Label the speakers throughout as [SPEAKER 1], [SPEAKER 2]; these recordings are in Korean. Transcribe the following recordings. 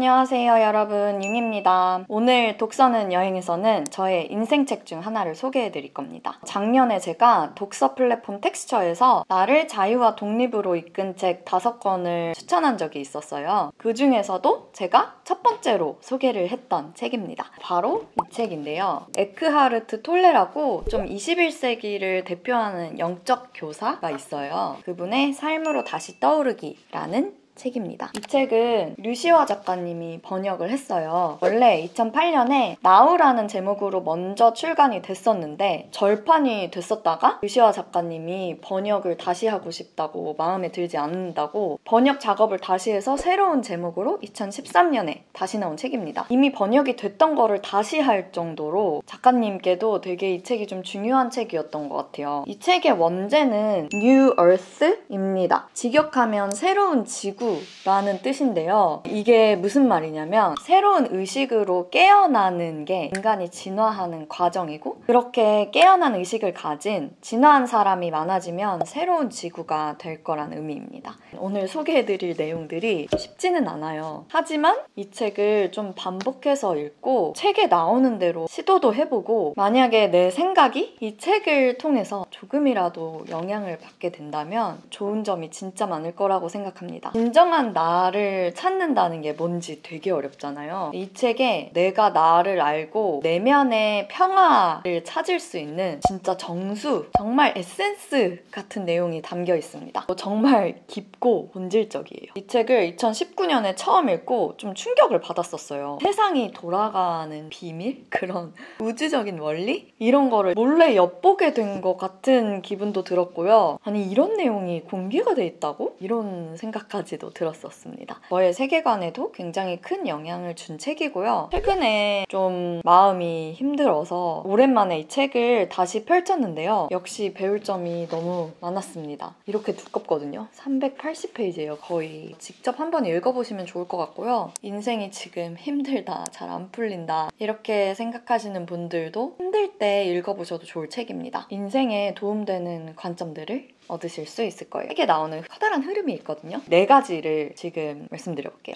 [SPEAKER 1] 안녕하세요 여러분, 융입니다. 오늘 독서는 여행에서는 저의 인생책 중 하나를 소개해 드릴 겁니다. 작년에 제가 독서 플랫폼 텍스처에서 나를 자유와 독립으로 이끈 책 5권을 추천한 적이 있었어요. 그 중에서도 제가 첫 번째로 소개를 했던 책입니다. 바로 이 책인데요. 에크하르트 톨레라고 좀 21세기를 대표하는 영적 교사가 있어요. 그분의 삶으로 다시 떠오르기라는 책입니다. 이 책은 류시화 작가님이 번역을 했어요. 원래 2008년에 나우라는 제목으로 먼저 출간이 됐었는데 절판이 됐었다가 류시화 작가님이 번역을 다시 하고 싶다고, 마음에 들지 않는다고 번역 작업을 다시 해서 새로운 제목으로 2013년에 다시 나온 책입니다. 이미 번역이 됐던 거를 다시 할 정도로 작가님께도 되게 이 책이 좀 중요한 책이었던 것 같아요. 이 책의 원제는 New Earth입니다. 직역하면 새로운 지구 라는 뜻인데요. 이게 무슨 말이냐면 새로운 의식으로 깨어나는 게 인간이 진화하는 과정이고, 그렇게 깨어난 의식을 가진 진화한 사람이 많아지면 새로운 지구가 될 거란 의미입니다. 오늘 소개해드릴 내용들이 쉽지는 않아요. 하지만 이 책을 좀 반복해서 읽고 책에 나오는 대로 시도도 해보고, 만약에 내 생각이 이 책을 통해서 조금이라도 영향을 받게 된다면 좋은 점이 진짜 많을 거라고 생각합니다. 진정한 나를 찾는다는 게 뭔지 되게 어렵잖아요. 이 책에 내가 나를 알고 내면의 평화를 찾을 수 있는 진짜 정수, 정말 에센스 같은 내용이 담겨 있습니다. 정말 깊고 본질적이에요. 이 책을 2019년에 처음 읽고 좀 충격을 받았었어요. 세상이 돌아가는 비밀? 그런 우주적인 원리? 이런 거를 몰래 엿보게 된 것 같은 기분도 들었고요. 아니, 이런 내용이 공개가 돼 있다고? 이런 생각까지도 들었었습니다. 저의 세계관에도 굉장히 큰 영향을 준 책이고요. 최근에 좀 마음이 힘들어서 오랜만에 이 책을 다시 펼쳤는데요. 역시 배울 점이 너무 많았습니다. 이렇게 두껍거든요. 380페이지예요, 거의. 직접 한번 읽어보시면 좋을 것 같고요. 인생이 지금 힘들다, 잘 안 풀린다, 이렇게 생각하시는 분들도 힘들 때 읽어보셔도 좋을 책입니다. 인생에 도움되는 관점들을 얻으실 수 있을 거예요. 책에 나오는 커다란 흐름이 있거든요. 4가지를 지금 말씀드려볼게요.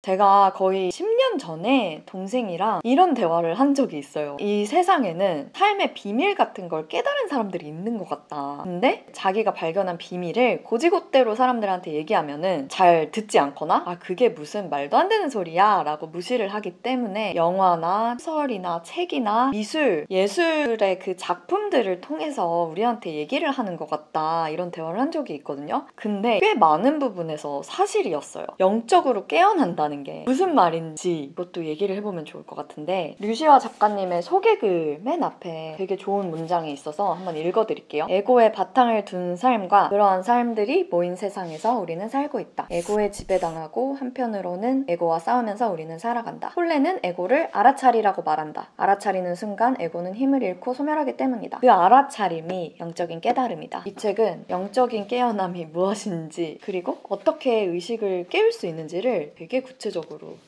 [SPEAKER 1] 제가 거의 10년 전에 동생이랑 이런 대화를 한 적이 있어요. 이 세상에는 삶의 비밀 같은 걸 깨달은 사람들이 있는 것 같다. 근데 자기가 발견한 비밀을 고지고대로 사람들한테 얘기하면은 잘 듣지 않거나, 아, 그게 무슨 말도 안 되는 소리야 라고 무시를 하기 때문에 영화나 소설이나 책이나 미술, 예술의 그 작품들을 통해서 우리한테 얘기를 하는 것 같다, 이런 대화를 한 적이 있거든요. 근데 꽤 많은 부분에서 사실이었어요. 영적으로 깨어난다는 게 무슨 말인지 이것도 얘기를 해보면 좋을 것 같은데, 류시화 작가님의 소개글 맨 앞에 되게 좋은 문장이 있어서 한번 읽어드릴게요. 에고의 바탕을 둔 삶과 그러한 삶들이 모인 세상에서 우리는 살고 있다. 에고에 지배당하고 한편으로는 에고와 싸우면서 우리는 살아간다. 톨레는 에고를 알아차리라고 말한다. 알아차리는 순간 에고는 힘을 잃고 소멸하기 때문이다. 그 알아차림이 영적인 깨달음이다. 이 책은 영적인 깨어남이 무엇인지, 그리고 어떻게 의식을 깨울 수 있는지를 되게 구체적으로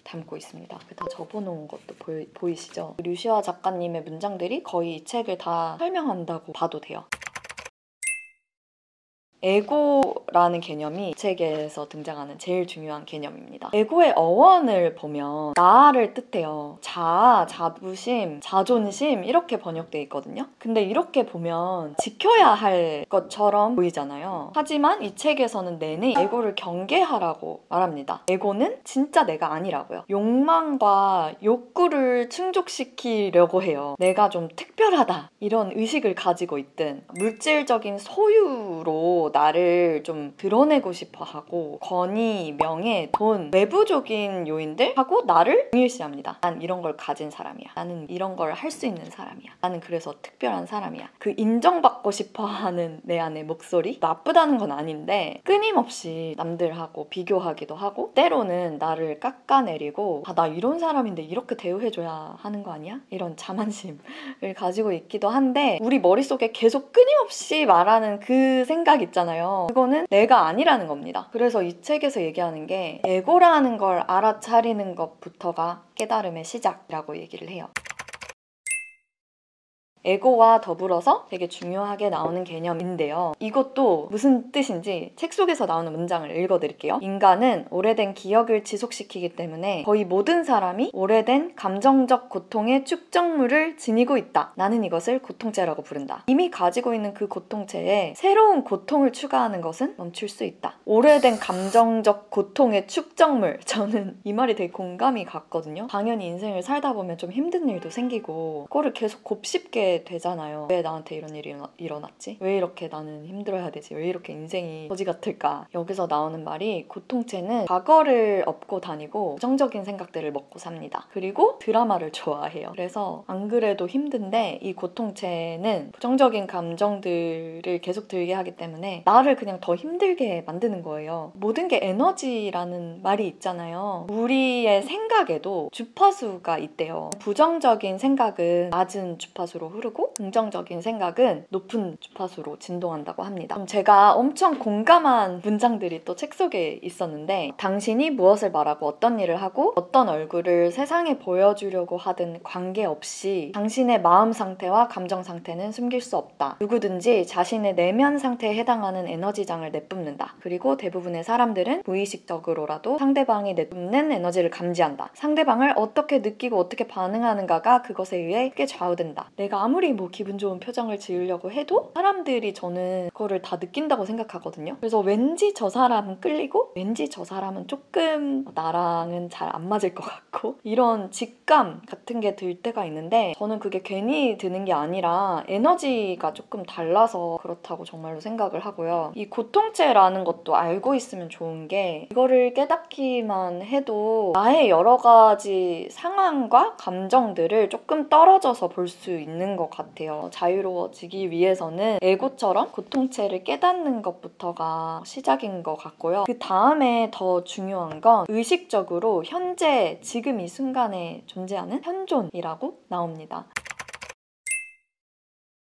[SPEAKER 1] 담고 있습니다. 다 접어놓은 것도 보이시죠? 류시화 작가님의 문장들이 거의 이 책을 다 설명한다고 봐도 돼요. 에고라는 개념이 이 책에서 등장하는 제일 중요한 개념입니다. 에고의 어원을 보면 나를 뜻해요. 자아, 자부심, 자존심 이렇게 번역돼 있거든요. 근데 이렇게 보면 지켜야 할 것처럼 보이잖아요. 하지만 이 책에서는 내내 에고를 경계하라고 말합니다. 에고는 진짜 내가 아니라고요. 욕망과 욕구를 충족시키려고 해요. 내가 좀 특별하다, 이런 의식을 가지고 있든, 물질적인 소유로 나를 좀 드러내고 싶어 하고, 권위, 명예, 돈, 외부적인 요인들 하고 나를 중요시합니다. 난 이런 걸 가진 사람이야. 나는 이런 걸 할 수 있는 사람이야. 나는 그래서 특별한 사람이야. 그 인정받고 싶어 하는 내 안의 목소리? 나쁘다는 건 아닌데 끊임없이 남들하고 비교하기도 하고, 때로는 나를 깎아내리고, 아, 나 이런 사람인데 이렇게 대우해줘야 하는 거 아니야? 이런 자만심을 가지고 있기도 한데, 우리 머릿속에 계속 끊임없이 말하는 그 생각 있잖아요. 그거는 내가 아니라는 겁니다. 그래서 이 책에서 얘기하는 게 에고라는 걸 알아차리는 것부터가 깨달음의 시작이라고 얘기를 해요. 에고와 더불어서 되게 중요하게 나오는 개념인데요. 이것도 무슨 뜻인지 책 속에서 나오는 문장을 읽어드릴게요. 인간은 오래된 기억을 지속시키기 때문에 거의 모든 사람이 오래된 감정적 고통의 축적물을 지니고 있다. 나는 이것을 고통체라고 부른다. 이미 가지고 있는 그 고통체에 새로운 고통을 추가하는 것은 멈출 수 있다. 오래된 감정적 고통의 축적물. 저는 이 말이 되게 공감이 갔거든요. 당연히 인생을 살다 보면 좀 힘든 일도 생기고 그거를 계속 곱씹게 되잖아요. 왜 나한테 이런 일이 일어났지? 왜 이렇게 나는 힘들어야 되지? 왜 이렇게 인생이 거지 같을까? 여기서 나오는 말이 고통체는 과거를 업고 다니고 부정적인 생각들을 먹고 삽니다. 그리고 드라마를 좋아해요. 그래서 안 그래도 힘든데 이 고통체는 부정적인 감정들을 계속 들게 하기 때문에 나를 그냥 더 힘들게 만드는 거예요. 모든 게 에너지라는 말이 있잖아요. 우리의 생각에도 주파수가 있대요. 부정적인 생각은 낮은 주파수로 흐르고 긍정적인 생각은 높은 주파수로 진동한다고 합니다. 제가 엄청 공감한 문장들이 또 책 속에 있었는데 당신이 무엇을 말하고 어떤 일을 하고 어떤 얼굴을 세상에 보여주려고 하든 관계없이 당신의 마음 상태와 감정 상태는 숨길 수 없다. 누구든지 자신의 내면 상태에 해당하는 에너지장을 내뿜는다. 그리고 대부분의 사람들은 무의식적으로라도 상대방이 내뿜는 에너지를 감지한다. 상대방을 어떻게 느끼고 어떻게 반응하는가가 그것에 의해 크게 좌우된다. 내가 아무리 기분 좋은 표정을 지으려고 해도 사람들이 저는 그거를 다 느낀다고 생각하거든요. 그래서 왠지 저 사람은 끌리고 왠지 저 사람은 조금 나랑은 잘 안 맞을 것 같고 이런 직감 같은 게 들 때가 있는데 저는 그게 괜히 드는 게 아니라 에너지가 조금 달라서 그렇다고 정말로 생각을 하고요. 이 고통체라는 것도 알고 있으면 좋은 게 이거를 깨닫기만 해도 나의 여러 가지 상황과 감정들을 조금 떨어져서 볼 수 있는 것 같아요. 자유로워지기 위해서는 에고처럼 고통체를 깨닫는 것부터가 시작인 것 같고요. 그 다음에 더 중요한 건 의식적으로 현재 지금 이 순간에 존재하는 현존이라고 나옵니다.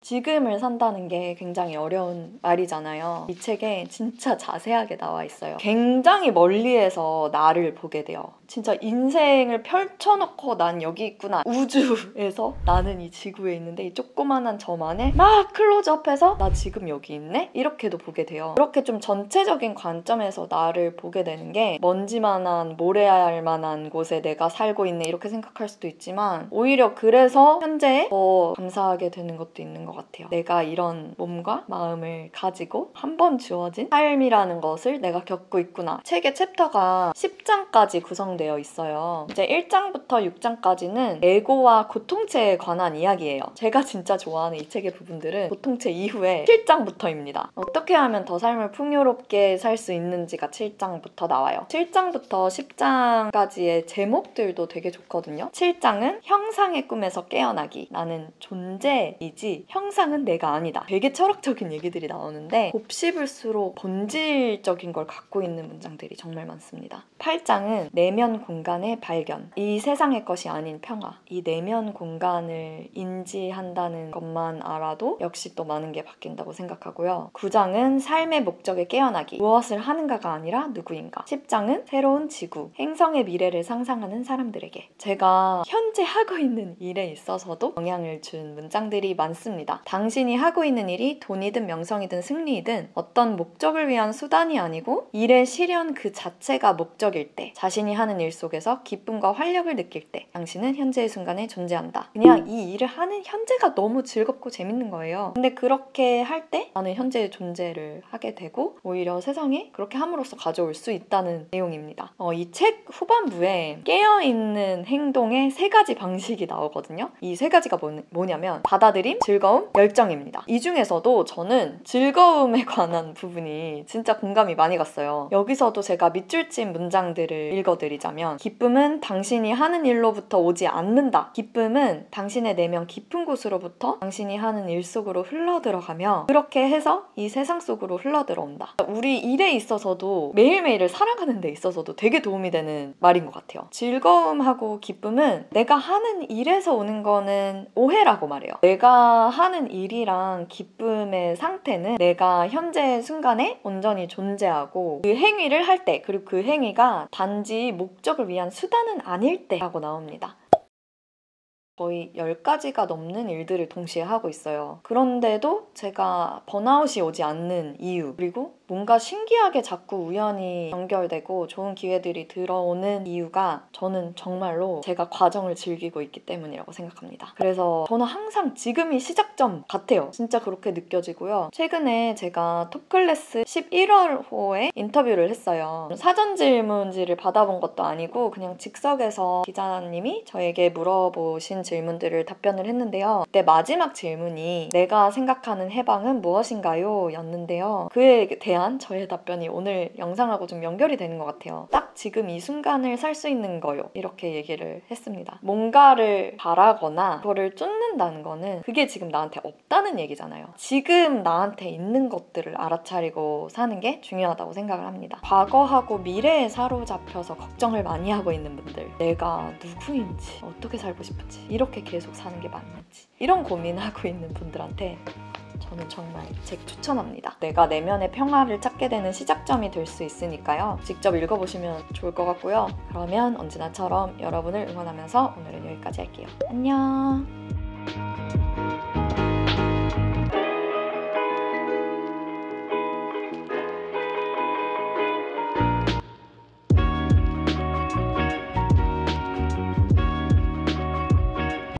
[SPEAKER 1] 지금을 산다는 게 굉장히 어려운 말이잖아요. 이 책에 진짜 자세하게 나와 있어요. 굉장히 멀리에서 나를 보게 돼요. 진짜 인생을 펼쳐놓고 난 여기 있구나. 우주에서 나는 이 지구에 있는데 이 조그만한 점 안에 막 클로즈업해서 나 지금 여기 있네? 이렇게도 보게 돼요. 그렇게 좀 전체적인 관점에서 나를 보게 되는 게 먼지만한 모래알만한 곳에 내가 살고 있네 이렇게 생각할 수도 있지만 오히려 그래서 현재에 더 감사하게 되는 것도 있는 것 같아요. 내가 이런 몸과 마음을 가지고 한 번 주어진 삶이라는 것을 내가 겪고 있구나. 책의 챕터가 10장까지 구성되어 있어요. 이제 1장부터 6장까지는 에고와 고통체에 관한 이야기예요. 제가 진짜 좋아하는 이 책의 부분들은 고통체 이후에 7장부터입니다. 어떻게 하면 더 삶을 풍요롭게 살 수 있는지가 7장부터 나와요. 7장부터 10장까지의 제목들도 되게 좋거든요. 7장은 형상의 꿈에서 깨어나기. 나는 존재이지 형상은 내가 아니다. 되게 철학적인 얘기들이 나오는데 곱씹을수록 본질적인 걸 갖고 있는 문장들이 정말 많습니다. 8장은 내면 공간의 발견. 이 세상의 것이 아닌 평화. 이 내면 공간을 인지한다는 것만 알아도 역시 또 많은 게 바뀐다고 생각하고요. 9장은 삶의 목적에 깨어나기. 무엇을 하는가가 아니라 누구인가. 10장은 새로운 지구. 행성의 미래를 상상하는 사람들에게. 제가 현재 하고 있는 일에 있어서도 영향을 준 문장들이 많습니다. 당신이 하고 있는 일이 돈이든 명성이든 승리이든 어떤 목적을 위한 수단이 아니고 일의 실현 그 자체가 목적일 때, 자신이 하는 일 속에서 기쁨과 활력을 느낄 때 당신은 현재의 순간에 존재한다. 그냥 이 일을 하는 현재가 너무 즐겁고 재밌는 거예요. 근데 그렇게 할 때 나는 현재의 존재를 하게 되고 오히려 세상에 그렇게 함으로써 가져올 수 있다는 내용입니다. 이 책 후반부에 깨어있는 행동의 3가지 방식이 나오거든요. 이 3가지가 뭐냐면 받아들임, 즐거움, 열정입니다. 이 중에서도 저는 즐거움에 관한 부분이 진짜 공감이 많이 갔어요. 여기서도 제가 밑줄 친 문장들을 읽어드리자면 기쁨은 당신이 하는 일로부터 오지 않는다. 기쁨은 당신의 내면 깊은 곳으로부터 당신이 하는 일 속으로 흘러들어가며 그렇게 해서 이 세상 속으로 흘러들어온다. 우리 일에 있어서도 매일매일을 살아가는 데 있어서도 되게 도움이 되는 말인 것 같아요. 즐거움하고 기쁨은 내가 하는 일에서 오는 거는 오해라고 말해요. 내가 하는 일이랑 기쁨의 상태는 내가 현재 순간에 온전히 존재하고 그 행위를 할 때, 그리고 그 행위가 단지 목적을 위한 수단은 아닐 때라고 나옵니다. 거의 10가지가 넘는 일들을 동시에 하고 있어요. 그런데도 제가 번아웃이 오지 않는 이유, 그리고 뭔가 신기하게 자꾸 우연히 연결되고 좋은 기회들이 들어오는 이유가 저는 정말로 제가 과정을 즐기고 있기 때문이라고 생각합니다. 그래서 저는 항상 지금이 시작점 같아요. 진짜 그렇게 느껴지고요. 최근에 제가 톱클래스 11월호에 인터뷰를 했어요. 사전 질문지를 받아본 것도 아니고 그냥 즉석에서 기자님이 저에게 물어보신 질문들을 답변을 했는데요. 그때 마지막 질문이 내가 생각하는 해방은 무엇인가요? 였는데요. 그에 대한 저의 답변이 오늘 영상하고 좀 연결이 되는 것 같아요. 딱 지금 이 순간을 살 수 있는 거요. 이렇게 얘기를 했습니다. 뭔가를 바라거나 그거를 쫓는다는 거는 그게 지금 나한테 없다는 얘기잖아요. 지금 나한테 있는 것들을 알아차리고 사는 게 중요하다고 생각을 합니다. 과거하고 미래에 사로잡혀서 걱정을 많이 하고 있는 분들, 내가 누구인지, 어떻게 살고 싶은지, 이렇게 계속 사는 게 맞는지, 이런 고민하고 있는 분들한테 저는 정말 책 추천합니다. 내가 내면의 평화를 찾게 되는 시작점이 될 수 있으니까요. 직접 읽어보시면 좋을 것 같고요. 그러면 언제나처럼 여러분을 응원하면서 오늘은 여기까지 할게요. 안녕.